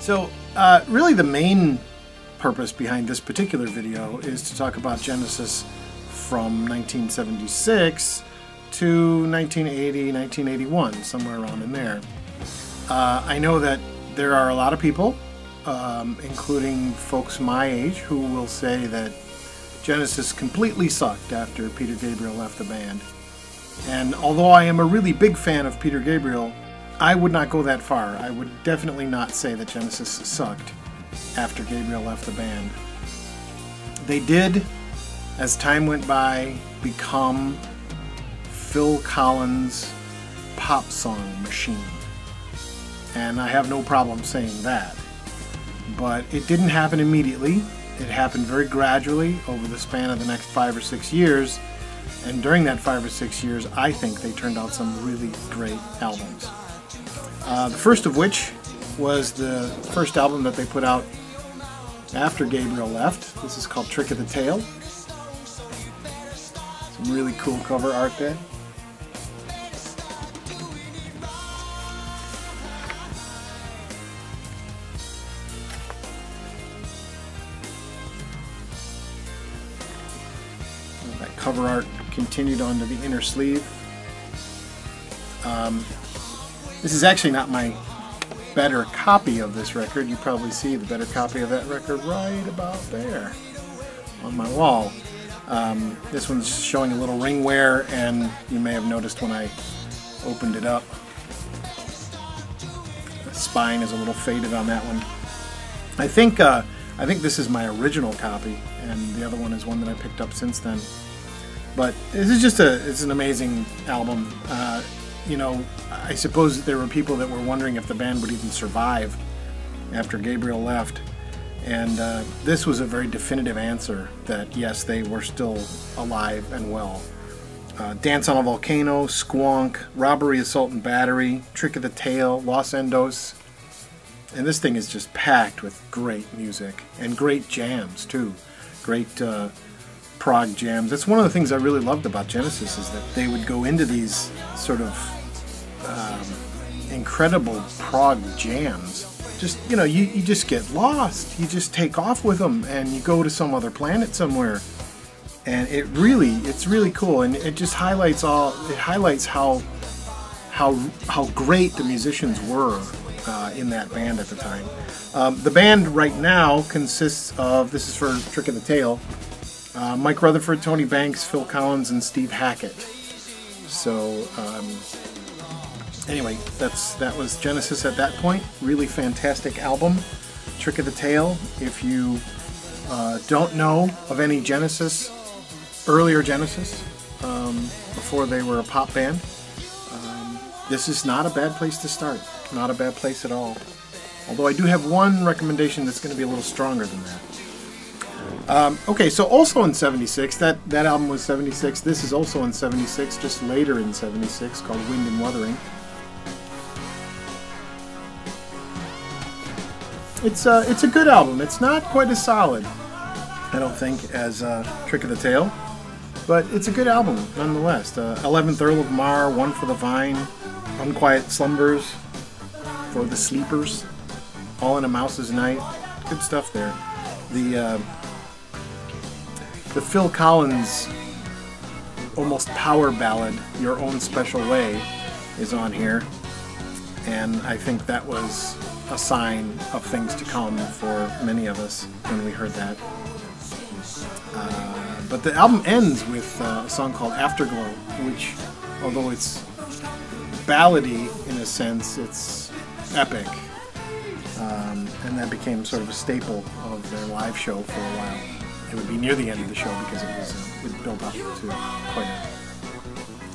So really the main purpose behind this particular video is to talk about Genesis from 1976 to 1980, 1981, somewhere around in there. I know that there are a lot of people, including folks my age, who will say that Genesis completely sucked after Peter Gabriel left the band. And although I am a really big fan of Peter Gabriel, I would not go that far. I would definitely not say that Genesis sucked after Gabriel left the band. They did, as time went by, become Phil Collins' pop song machine. And I have no problem saying that. But it didn't happen immediately. It happened very gradually over the span of the next 5 or 6 years. And during that 5 or 6 years, I think they turned out some really great albums. The first of which was the first album that they put out after Gabriel left. This is called Trick of the Tail. Some really cool cover art there. That cover art continued onto the inner sleeve. This is actually not my better copy of this record. You probably see the better copy of that record right about there on my wall. This one's showing a little ring wear, and you may have noticed when I opened it up, the spine is a little faded on that one. I think this is my original copy, and the other one is one that I picked up since then. But this is just it's an amazing album. You know, I suppose there were people that were wondering if the band would even survive after Gabriel left. And this was a very definitive answer that, yes, they were still alive and well. Dance on a Volcano, Squonk, Robbery, Assault and Battery, Trick of the Tail, Los Endos. And this thing is just packed with great music and great jams, too. Great prog jams. That's one of the things I really loved about Genesis, is that they would go into these sort of incredible prog jams. Just, you know, you just get lost. You just take off with them and you go to some other planet somewhere. And it's really cool, and it just highlights how great the musicians were in that band at the time. The band right now consists of, this is for Trick of the Tail, Mike Rutherford, Tony Banks, Phil Collins, and Steve Hackett. So anyway, that was Genesis at that point. Really fantastic album, Trick of the Tail. If you don't know of any Genesis, earlier Genesis, before they were a pop band, this is not a bad place to start. Not a bad place at all. Although I do have one recommendation that's going to be a little stronger than that. Okay, so also in 76, that album was 76. This is also in 76, just later in 76, called Wind and Wuthering. It's a good album. It's not quite as solid, I don't think, as Trick of the Tail, but it's a good album nonetheless. 11th Earl of Mar, One for the Vine, Unquiet Slumbers, For the Sleepers, All in a Mouse's Night. Good stuff there. The Phil Collins almost power ballad, Your Own Special Way, is on here, and I think that was a sign of things to come for many of us when we heard that. But the album ends with a song called Afterglow, which, although it's ballady in a sense, it's epic. And that became sort of a staple of their live show for a while. It would be near the end of the show because it built up to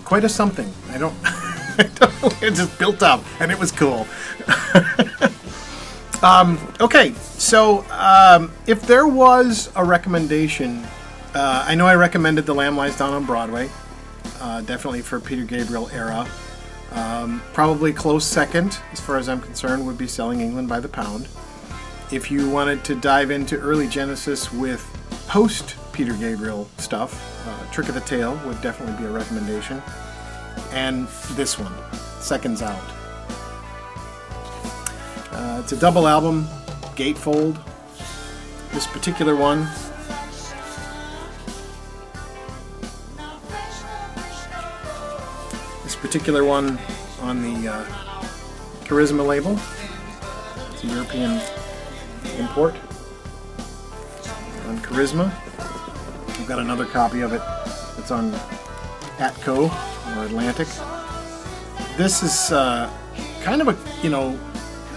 quite a something. I don't know, it just built up, and it was cool. Okay, so if there was a recommendation, I know I recommended The Lamb Lies Down on Broadway, definitely for Peter Gabriel-era. Probably close second, as far as I'm concerned, would be Selling England by the Pound. If you wanted to dive into early Genesis with post-Peter Gabriel stuff, Trick of the Tail would definitely be a recommendation. And this one, Seconds Out. It's a double album. gatefold. This particular one on the Charisma label. It's a European import on Charisma. I've got another copy of it that's on Atco or Atlantic. This is kind of a, you know,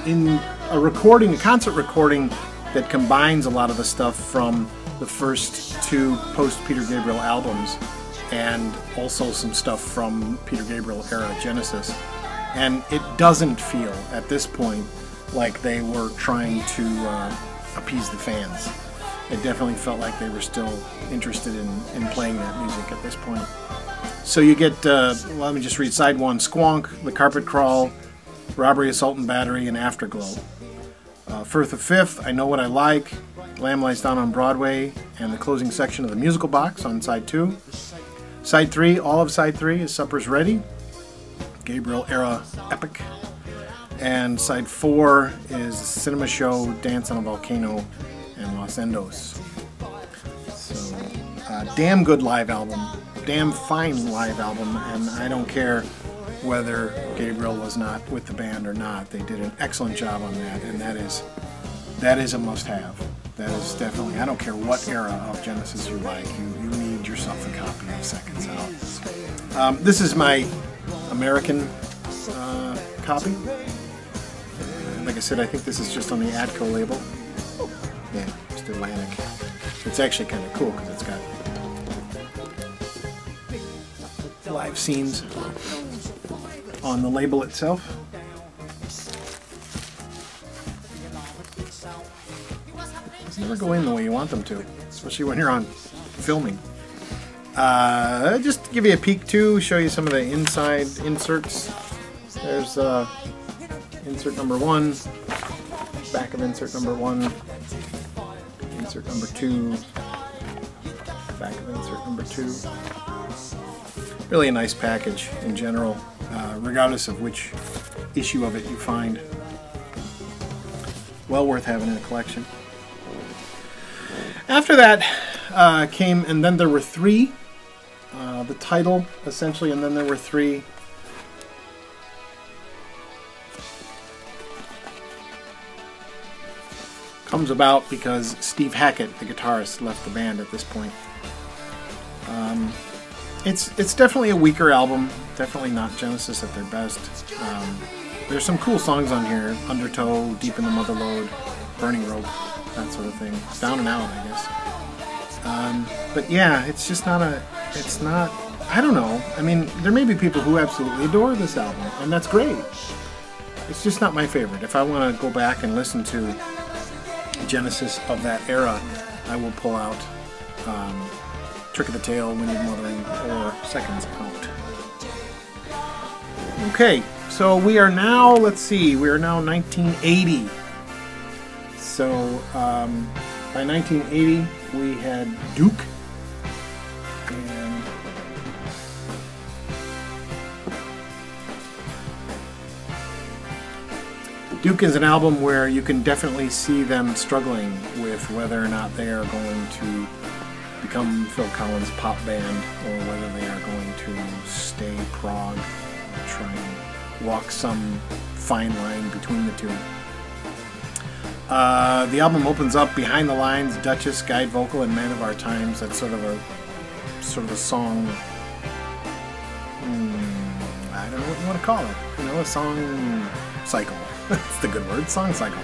in a recording, a concert recording that combines a lot of the stuff from the first two post-Peter Gabriel albums and also some stuff from Peter Gabriel-era Genesis. And it doesn't feel, at this point, like they were trying to appease the fans. It definitely felt like they were still interested in playing that music at this point. So you get, let me just read side one: Squonk, The Carpet Crawl, Robbery, Assault and Battery, and Afterglow. Firth of Fifth, I Know What I Like, Lamb Lies Down on Broadway, and the closing section of the musical box on side 2. Side 3, all of side 3 is Supper's Ready, Gabriel-era epic. And side 4 is Cinema Show, Dance on a Volcano, and Los Endos. So, damn good live album, damn fine live album, and I don't care whether Gabriel was not with the band or not. They did an excellent job on that, and that is a must-have. That is definitely, I don't care what era of Genesis you like, you need yourself a copy of Seconds Out. This is my American copy. Like I said, I think this is just on the Atco label. Yeah, just Atlantic. It's actually kind of cool because it's got live scenes on the label itself. They never go in the way you want them to, especially when you're on filming. Just to give you a peek too, show you some of the inside inserts. There's insert number 1, back of insert number 1, insert number 2, back of insert number 2. Really a nice package in general, regardless of which issue of it you find. Well worth having in a collection. After that came, and then there were 3. The title, essentially, and then there were 3. Comes about because Steve Hackett, the guitarist, left the band at this point. It's definitely a weaker album. Definitely not Genesis at their best. There's some cool songs on here: Undertow, Deep in the Motherlode, Burning Rope, that sort of thing. Down and Out, I guess. But yeah, it's just not a. It's not. I don't know. I mean, there may be people who absolutely adore this album, and that's great. It's just not my favorite. If I want to go back and listen to Genesis of that era, I will pull out Trick of the Tail, Winded Mothering, or Seconds Out. Okay, so we are now, let's see, we are now 1980. So by 1980 we had Duke, and Duke is an album where you can definitely see them struggling with whether or not they are going to become Phil Collins' pop band or whether they are going to stay prog or try and walk some fine line between the two. The album opens up Behind the Lines, Duchess, Guide Vocal, and Man of Our Times. That's sort of a song. I don't know what you want to call it. You know, a song cycle. That's the good word, song cycle.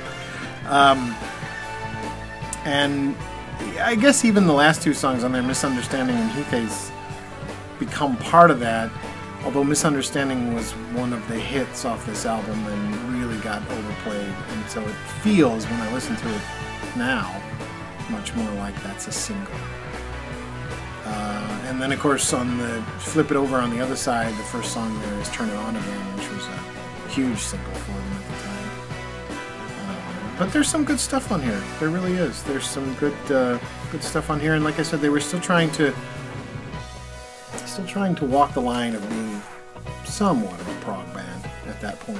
And I guess even the last 2 songs on there, Misunderstanding and He Face, become part of that. Although Misunderstanding was one of the hits off this album and really got overplayed, and so it feels, when I listen to it now, much more like that's a single. And then of course on the flip it over on the other side, the first song there is Turn It On Again, which was a huge single for them at the time. But there's some good stuff on here. There really is. There's some good stuff on here, and like I said, they were still trying to walk the line of being somewhat of a prog band at that point.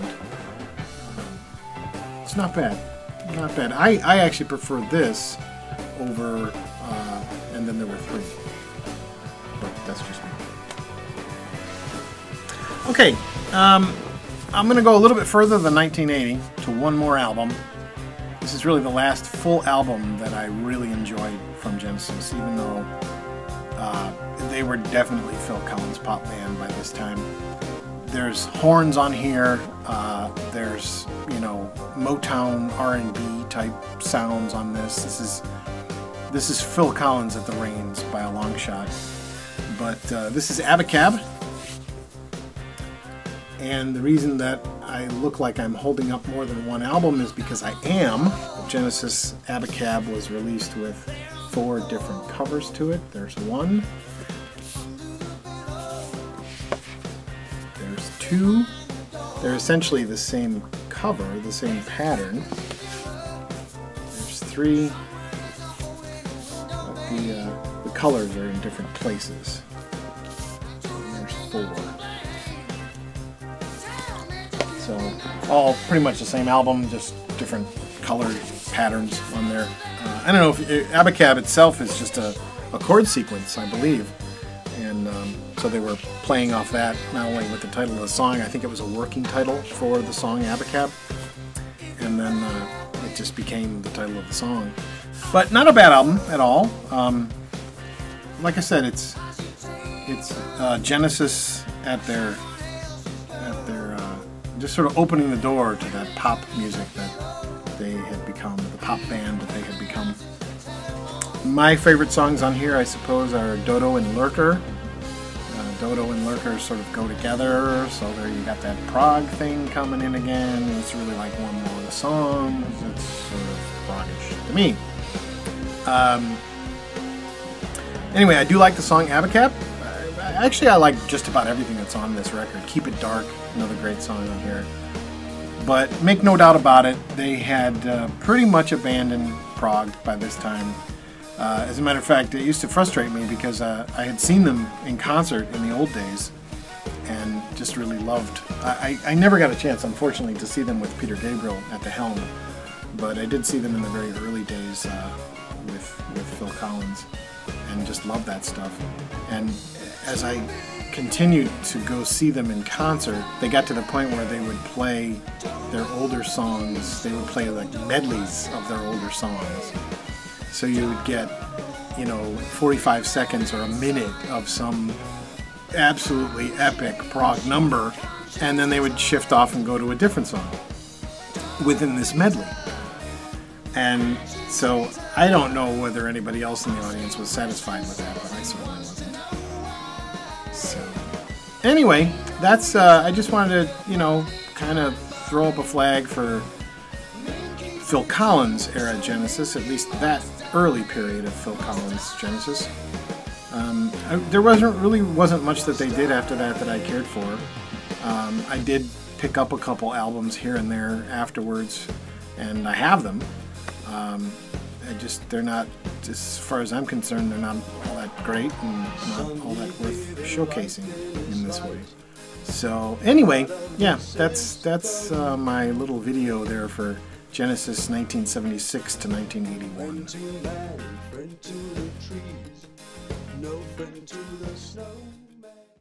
It's not bad. not bad. I actually prefer this over, and then there were 3. But that's just me. Okay, I'm going to go a little bit further than 1980 to one more album. This is really the last full album that I really enjoyed from Genesis, even though they were definitely Phil Collins' pop band by this time. There's horns on here, there's, you know, Motown R&B type sounds on this. This is Phil Collins at the reins by a long shot. But this is Abacab. And the reason that I look like I'm holding up more than one album is because I am. Genesis Abacab was released with 4 different covers to it. There's 1. There's 2. They're essentially the same cover, the same pattern. There's 3. But the colors are in different places. And there's 4. So, all pretty much the same album, just different colored patterns on there. I don't know if Abacab itself is just a chord sequence, I believe. And so they were playing off that, not only with the title of the song, I think it was a working title for the song Abacab. And then it just became the title of the song. But not a bad album at all. Like I said, it's Genesis at their just sort of opening the door to that pop music that they had become, the pop band that they had become. My favorite songs on here, I suppose, are Dodo and Lurker. Dodo and Lurker sort of go together, so there you got that prog thing coming in again. It's really like one long song. It's sort of proggish to me. Anyway, I do like the song Abacab. Actually, I like just about everything that's on this record. Keep It Dark, another great song on here. But make no doubt about it, they had pretty much abandoned prog by this time. As a matter of fact, it used to frustrate me because I had seen them in concert in the old days and just really loved. I never got a chance, unfortunately, to see them with Peter Gabriel at the helm, but I did see them in the very early days with Phil Collins and just loved that stuff. And as I continued to go see them in concert, they got to the point where they would play their older songs. They would play like medleys of their older songs. So you would get, you know, 45 seconds or a minute of some absolutely epic prog number, and then they would shift off and go to a different song within this medley. And so I don't know whether anybody else in the audience was satisfied with that, but I certainly wasn't. So anyway, that's I just wanted to, you know, kind of throw up a flag for Phil Collins era Genesis, at least that early period of Phil Collins Genesis. There wasn't much that they did after that I cared for. I did pick up a couple albums here and there afterwards, and I have them. They're not, as far as I'm concerned, they're not all that great and not all that worth showcasing in this way. So anyway, yeah, that's my little video there for Genesis 1976 to 1981.